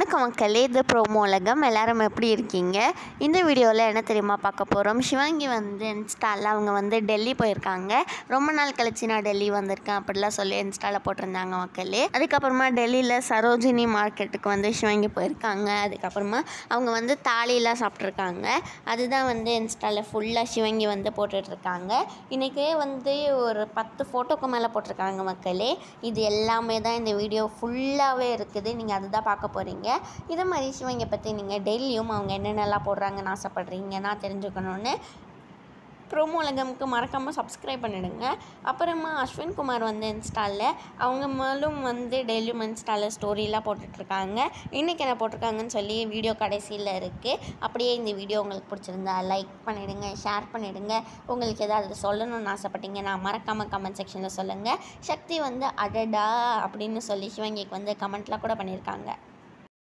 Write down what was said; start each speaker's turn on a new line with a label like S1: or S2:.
S1: வணக்கம் மக்களே, இது ப்ரோமோ உலகம். எல்லாரும் எப்படி இருக்கீங்க? இந்த வீடியோவில் என்ன தெரியுமா பார்க்க போகிறோம்? சிவாங்கி வந்து இன்ஸ்டாவில் அவங்க வந்து டெல்லி போயிருக்காங்க. ரொம்ப நாள் கழிச்சு நான் டெல்லி வந்திருக்கேன் அப்படிலாம் சொல்லி இன்ஸ்டாவில் போட்டிருந்தாங்க மக்களே. அதுக்கப்புறமா டெல்லியில் சரோஜினி மார்க்கெட்டுக்கு வந்து சிவாங்கி போயிருக்காங்க. அதுக்கப்புறமா அவங்க வந்து தாலியெல்லாம் சாப்பிட்ருக்காங்க. அதுதான் வந்து இன்ஸ்டாவில் ஃபுல்லாக சிவாங்கி வந்து போட்டுட்ருக்காங்க. இன்றைக்கே வந்து ஒரு 10 ஃபோட்டோக்கு மேலே போட்டிருக்காங்க மக்களே. இது எல்லாமே தான் இந்த வீடியோ ஃபுல்லாகவே இருக்குது. நீங்கள் அதுதான் பார்க்க போகிறீங்க. இதை மாதிரி சிவங்க பற்றி நீங்கள் டெய்லியும் அவங்க என்னென்னலாம் போடுறாங்கன்னு ஆசைப்பட்றீங்கன்னா தெரிஞ்சுக்கணுன்னு ப்ரோமோ உலகமுக்கு மறக்காமல் சப்ஸ்கிரைப் பண்ணிவிடுங்க. அப்புறமா அஸ்வின் குமார் வந்து இன்ஸ்டாவில் அவங்க மேலும் வந்து டெய்லியும் இன்ஸ்டாவில் ஸ்டோரிலாம் போட்டுட்ருக்காங்க. இன்றைக்கி என்ன போட்டிருக்காங்கன்னு சொல்லி வீடியோ கடைசியில் இருக்குது. அப்படியே இந்த வீடியோ உங்களுக்கு பிடிச்சிருந்தா லைக் பண்ணிவிடுங்க, ஷேர் பண்ணிவிடுங்க. உங்களுக்கு ஏதாவது சொல்லணும்னு ஆசைப்பட்டீங்கன்னா மறக்காமல் கமெண்ட் செக்ஷனில் சொல்லுங்கள். சக்தி வந்து அடடா அப்படின்னு சொல்லி சிவங்கிக்கு வந்து கமெண்ட்லாம் கூட பண்ணியிருக்காங்க.